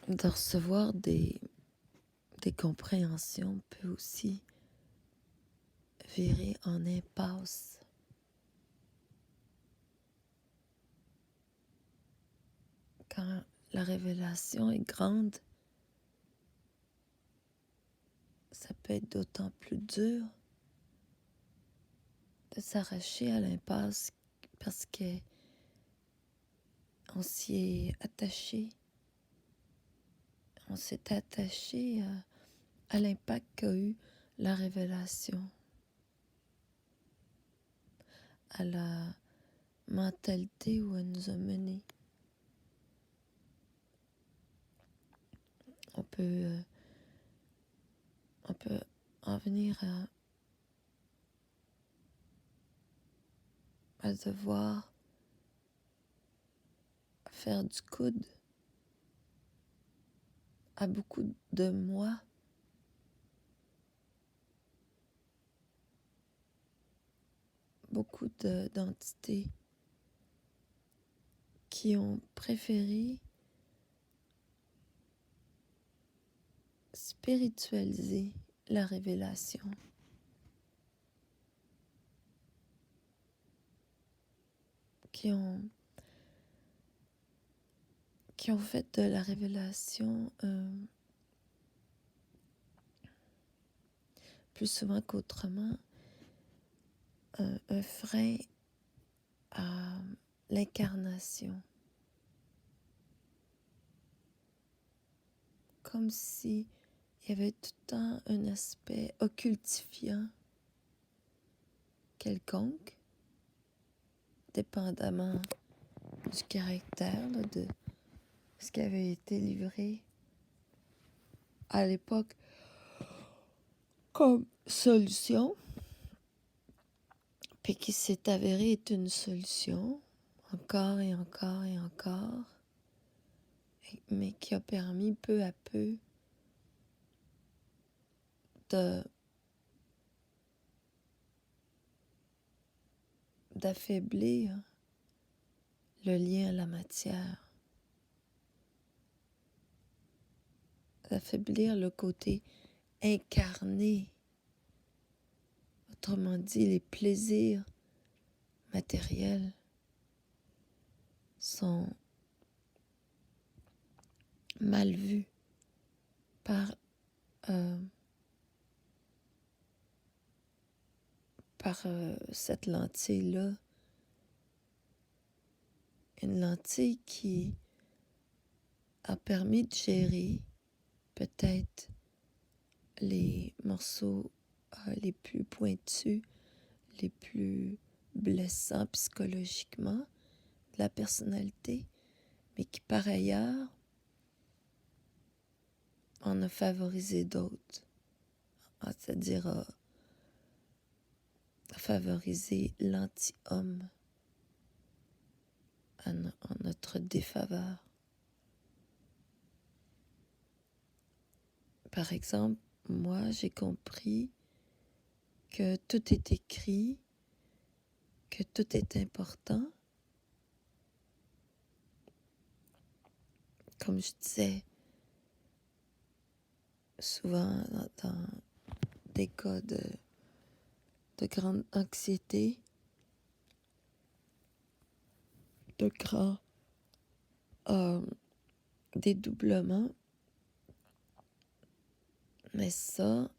de recevoir des compréhensions peut aussi virer en impasse. Quand la révélation est grande, ça peut être d'autant plus dur de s'arracher à l'impasse parce que on s'y est attaché. On s'est attaché à l'impact qu'a eu la révélation, à la mentalité où elle nous a menés. On peut en venir à devoir faire du coude à beaucoup de moi, beaucoup d'entités qui ont préféré spiritualiser la révélation, qui ont fait de la révélation plus souvent qu'autrement un frein à l'incarnation. Comme si il y avait tout le temps un aspect occultifiant quelconque, dépendamment du caractère de ce qui avait été livré à l'époque comme solution, puis qui s'est avéré être une solution, encore et encore et encore, mais qui a permis peu à peu d'affaiblir le lien à la matière, d'affaiblir le côté incarné, autrement dit les plaisirs matériels sont mal vus par cette lentille-là, une lentille qui a permis de gérer peut-être les morceaux les plus pointus, les plus blessants psychologiquement de la personnalité, mais qui par ailleurs en a favorisé d'autres, c'est-à-dire a favorisé l'anti-homme en notre défaveur. Par exemple, moi, j'ai compris que tout est écrit, que tout est important. Comme je disais, souvent dans des cas de grande anxiété, de grand dédoublement, mais ça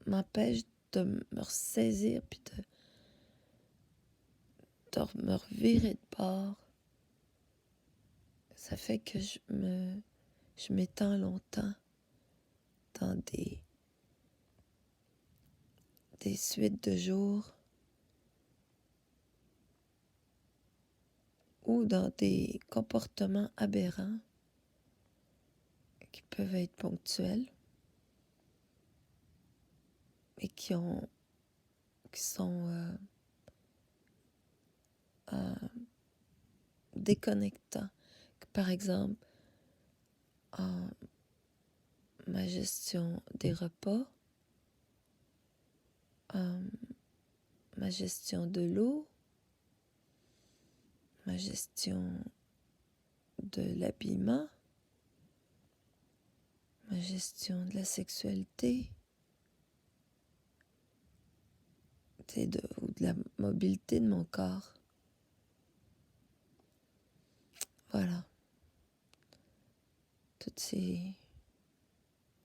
m'empêche de me ressaisir puis de me revirer de bord. Ça fait que je m'étends longtemps dans des suites de jours ou dans des comportements aberrants qui peuvent être ponctuels et qui sont déconnectants. Par exemple, ma gestion des repas, ma gestion de l'eau, ma gestion de l'habillement, ma gestion de la sexualité, ou de la mobilité de mon corps. Voilà. Toutes ces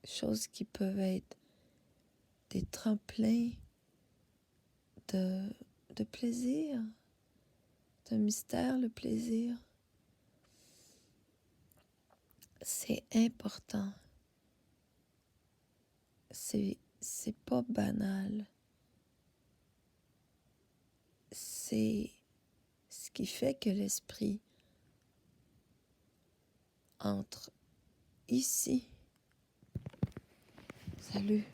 choses qui peuvent être des tremplins de plaisir, de mystère, le plaisir. C'est important. C'est pas banal. C'est ce qui fait que l'esprit entre ici. Salut.